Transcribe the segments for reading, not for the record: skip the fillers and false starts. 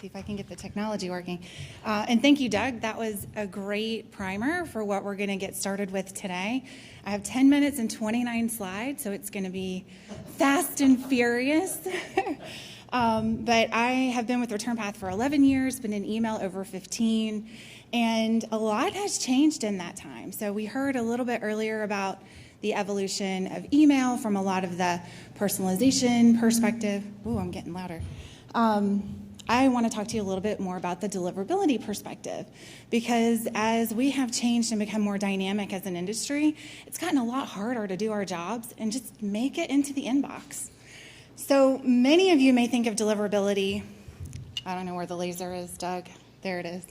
see if I can get the technology working. And thank you, Doug. That was a great primer for what we're going to get started with today. I have 10 minutes and 29 slides, so it's going to be fast and furious. But I have been with ReturnPath for 11 years, been in email over 15, and a lot has changed in that time. So we heard a little bit earlier about the evolution of email from a lot of the personalization perspective. Ooh, I'm getting louder. I want to talk to you a little bit more about the deliverability perspective, because as we have changed and become more dynamic as an industry, it's gotten a lot harder to do our jobs and just make it into the inbox. So many of you may think of deliverability, I don't know where the laser is, Doug, there it is,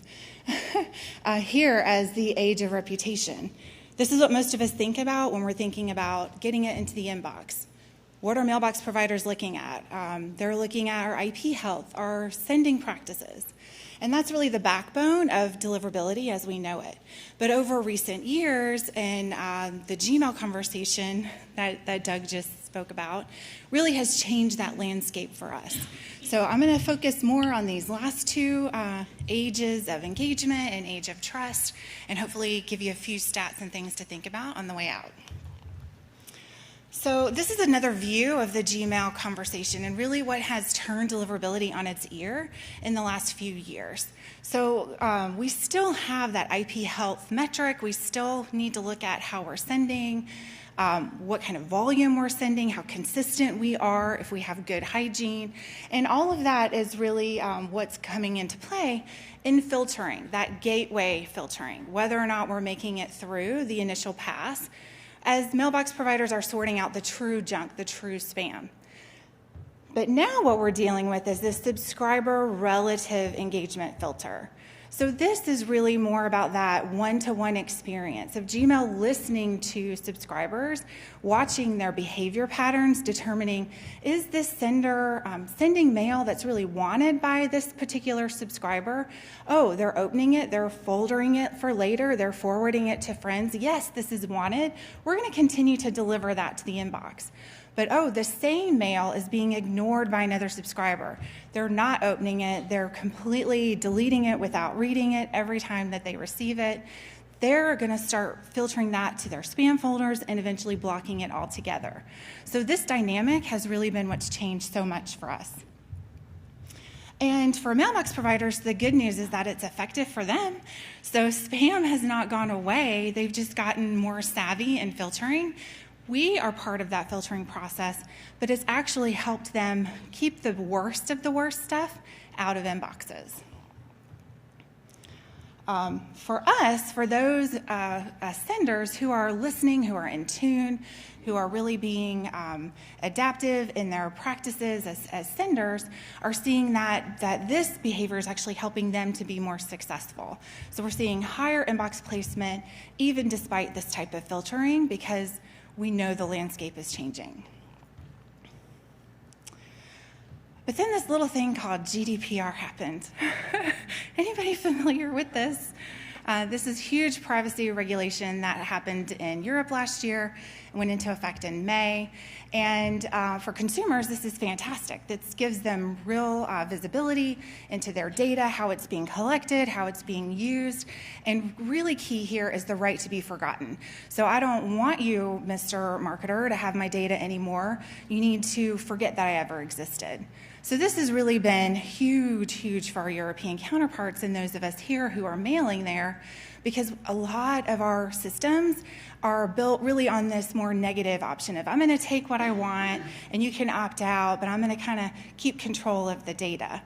here as the age of reputation. This is what most of us think about when we're thinking about getting it into the inbox. What are mailbox providers looking at? They're looking at our IP health, our sending practices. And that's really the backbone of deliverability as we know it. But over recent years, and the Gmail conversation that Doug just spoke about really has changed that landscape for us. So I'm going to focus more on these last two ages of engagement and age of trust, and hopefully give you a few stats and things to think about on the way out. So this is another view of the Gmail conversation and really what has turned deliverability on its ear in the last few years. So we still have that IP health metric. We still need to look at how we're sending, what kind of volume we're sending, how consistent we are, if we have good hygiene. And all of that is really what's coming into play in filtering, that gateway filtering, whether or not we're making it through the initial pass, as mailbox providers are sorting out the true junk, the true spam. But now what we're dealing with is this subscriber relative engagement filter. So this is really more about that one-to-one experience of Gmail listening to subscribers, watching their behavior patterns, determining, is this sender sending mail that's really wanted by this particular subscriber? Oh, they're opening it, they're foldering it for later, they're forwarding it to friends. Yes, this is wanted. We're going to continue to deliver that to the inbox. But oh, the same mail is being ignored by another subscriber. They're not opening it. They're completely deleting it without reading it every time that they receive it. They're going to start filtering that to their spam folders and eventually blocking it altogether. So this dynamic has really been what's changed so much for us. And for mailbox providers, the good news is that it's effective for them. So spam has not gone away. They've just gotten more savvy in filtering. We are part of that filtering process, but it's actually helped them keep the worst of the worst stuff out of inboxes. For us, for those senders who are listening, who are in tune, who are really being adaptive in their practices as senders, are seeing that this behavior is actually helping them to be more successful. So we're seeing higher inbox placement even despite this type of filtering, because we know the landscape is changing. But then this little thing called Gdpr happened. Anybody familiar with this? This is huge privacy regulation that happened in Europe last year and went into effect in May. And for consumers, this is fantastic. This gives them real visibility into their data, how it's being collected, how it's being used. And really key here is the right to be forgotten. So I don't want you, Mr. Marketer, to have my data anymore. You need to forget that I ever existed. So this has really been huge, huge for our European counterparts and those of us here who are mailing there, because a lot of our systems are built really on this more negative option of, I'm going to take what I want and you can opt out, but I'm going to kind of keep control of the data.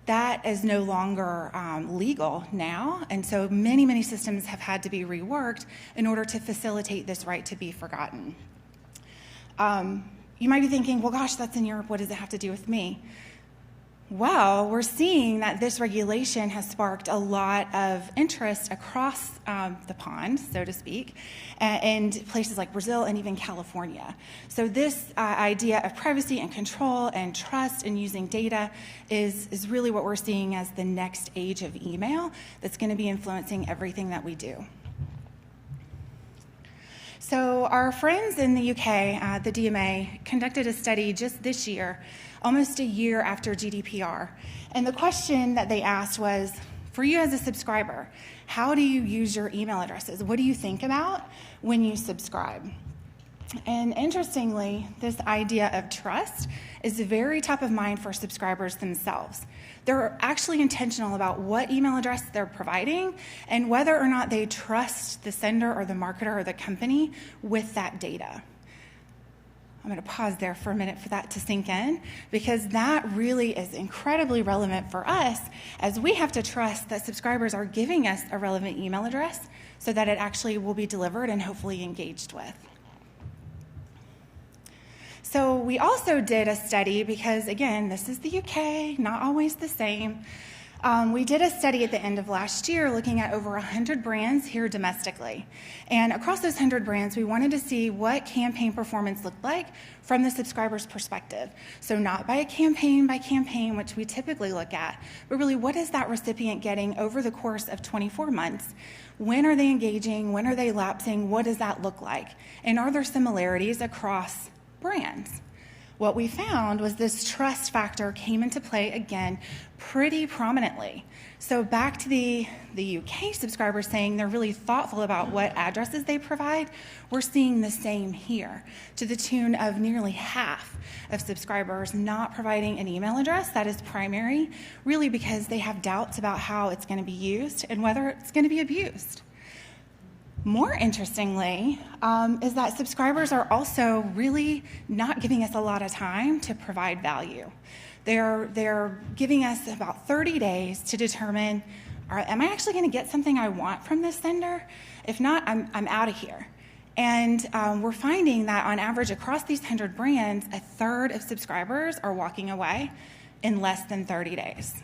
That is no longer legal now, and so many, many systems have had to be reworked in order to facilitate this right to be forgotten. You might be thinking, well, gosh, that's in Europe. What does it have to do with me? Well, we're seeing that this regulation has sparked a lot of interest across the pond, so to speak, in places like Brazil and even California. So this idea of privacy and control and trust and using data is really what we're seeing as the next age of email that's going to be influencing everything that we do. So our friends in the UK, the DMA, conducted a study just this year almost a year after GDPR. And the question that they asked was, for you as a subscriber, how do you use your email addresses? What do you think about when you subscribe? And interestingly, this idea of trust is very top of mind for subscribers themselves. They're actually intentional about what email address they're providing and whether or not they trust the sender or the marketer or the company with that data. I'm going to pause there for a minute for that to sink in, because that really is incredibly relevant for us, as we have to trust that subscribers are giving us a relevant email address so that it actually will be delivered and hopefully engaged with. So we also did a study, because again, this is the UK, not always the same. We did a study at the end of last year looking at over 100 brands here domestically. And across those 100 brands, we wanted to see what campaign performance looked like from the subscriber's perspective. So not by campaign, which we typically look at, but really what is that recipient getting over the course of 24 months? When are they engaging? When are they lapsing? What does that look like? And are there similarities across brands? What we found was this trust factor came into play again pretty prominently. So back to the UK subscribers saying they're really thoughtful about what addresses they provide, we're seeing the same here, to the tune of nearly half of subscribers not providing an email address that is primary, really because they have doubts about how it's going to be used and whether it's going to be abused. More interestingly, is that subscribers are also really not giving us a lot of time to provide value. They're giving us about 30 days to determine, am I actually going to get something I want from this sender? If not, I'm out of here. And we're finding that on average across these 100 brands, a third of subscribers are walking away in less than 30 days.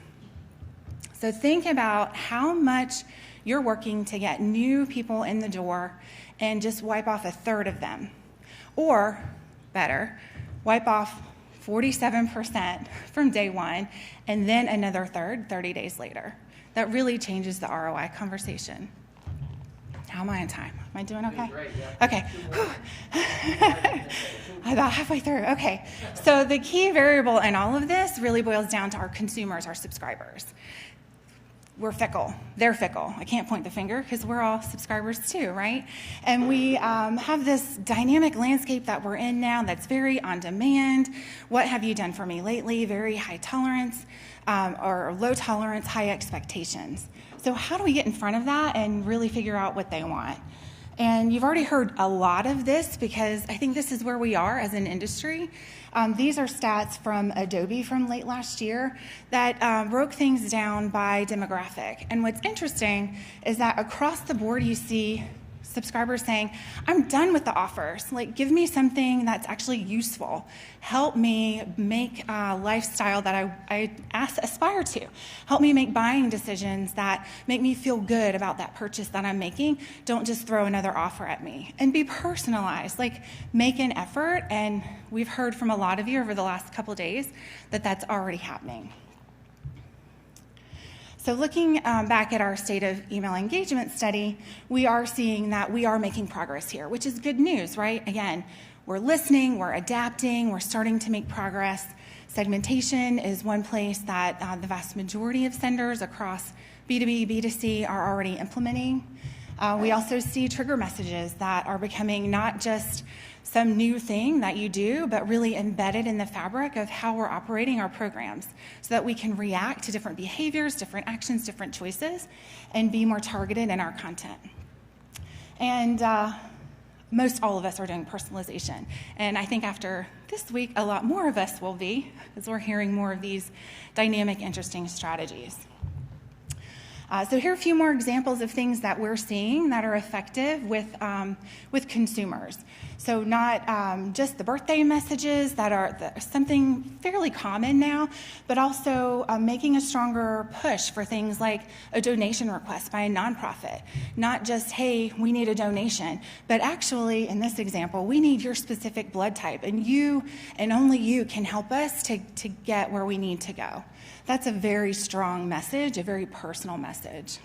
So think about how much you're working to get new people in the door and just wipe off a third of them. Or, better, wipe off 47% from day one and then another third 30 days later. That really changes the ROI conversation. How am I on time? Am I doing okay? Great, yeah. Okay. About halfway through. Okay. So the key variable in all of this really boils down to our consumers, our subscribers. We're fickle. They're fickle. I can't point the finger because we're all subscribers too, right? And we have this dynamic landscape that we're in now that's very on demand. What have you done for me lately? Very high tolerance or low tolerance, high expectations. So how do we get in front of that and really figure out what they want? And you've already heard a lot of this because I think this is where we are as an industry. These are stats from Adobe from late last year that broke things down by demographic. And what's interesting is that across the board you see subscribers saying, I'm done with the offers. Like, give me something that's actually useful. Help me make a lifestyle that I aspire to. Help me make buying decisions that make me feel good about that purchase that I'm making. Don't just throw another offer at me. And be personalized. Like, make an effort. And we've heard from a lot of you over the last couple days that that's already happening. So looking back at our state of email engagement study, we are seeing that we are making progress here, which is good news, right? Again, we're listening, we're adapting, we're starting to make progress. Segmentation is one place that the vast majority of senders across B2B, B2C are already implementing. We also see trigger messages that are becoming not just some new thing that you do, but really embedded in the fabric of how we're operating our programs so that we can react to different behaviors, different actions, different choices, and be more targeted in our content. And most all of us are doing personalization. And I think after this week, a lot more of us will be, as we're hearing more of these dynamic, interesting strategies. So here are a few more examples of things that we're seeing that are effective with consumers. So not just the birthday messages that are something fairly common now, but also making a stronger push for things like a donation request by a nonprofit. Not just, hey, we need a donation, but actually, in this example, we need your specific blood type, and you and only you can help us to get where we need to go. That's a very strong message, a very personal message.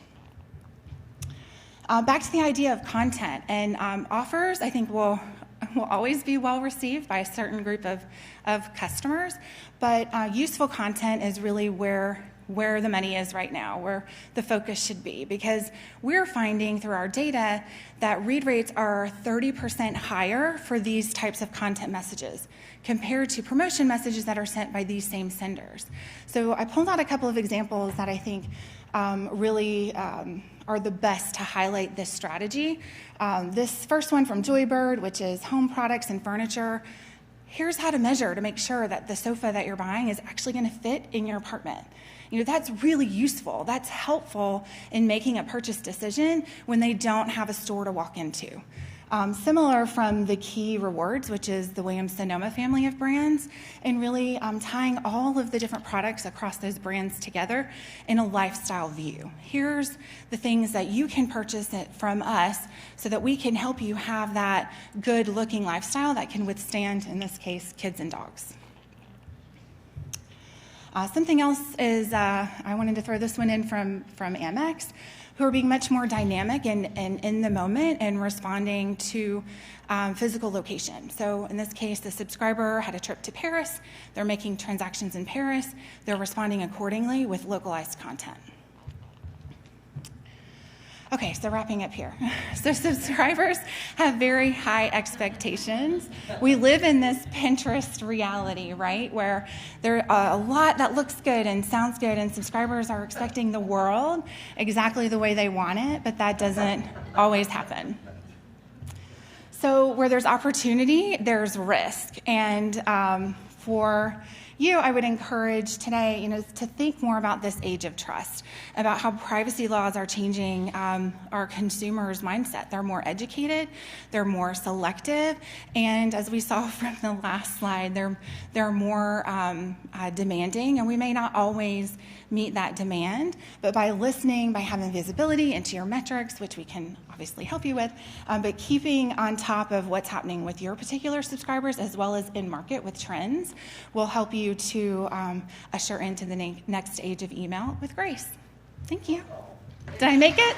Back to the idea of content and offers, I think will always be well received by a certain group of customers, but useful content is really where the money is right now, where the focus should be, because we're finding through our data that read rates are 30% higher for these types of content messages compared to promotion messages that are sent by these same senders. So I pulled out a couple of examples that I think really are the best to highlight this strategy. This first one from Joybird, which is home products and furniture. Here's how to measure to make sure that the sofa that you're buying is actually going to fit in your apartment. That's really useful. That's helpful in making a purchase decision when they don't have a store to walk into. Similar from the Key Rewards, which is the Williams-Sonoma family of brands, and really tying all of the different products across those brands together in a lifestyle view. Here's the things that you can purchase from us so that we can help you have that good-looking lifestyle that can withstand, in this case, kids and dogs. Something else is, I wanted to throw this one in from Amex, who are being much more dynamic and in the moment and responding to physical location. So in this case, the subscriber had a trip to Paris. They're making transactions in Paris. They're responding accordingly with localized content. Okay, so wrapping up here. So subscribers have very high expectations. We live in this Pinterest reality, right, where there are a lot that looks good and sounds good, and subscribers are expecting the world exactly the way they want it, but that doesn't always happen. So where there's opportunity, there's risk. And for you, I would encourage today, to think more about this age of trust, about how privacy laws are changing our consumers' mindset. They're more educated, they're more selective, and as we saw from the last slide, they're more demanding, and we may not always meet that demand, but by listening, by having visibility into your metrics, which we can obviously help you with, but keeping on top of what's happening with your particular subscribers as well as in market with trends will help you to usher into the next age of email with grace. Thank you. Did I make it?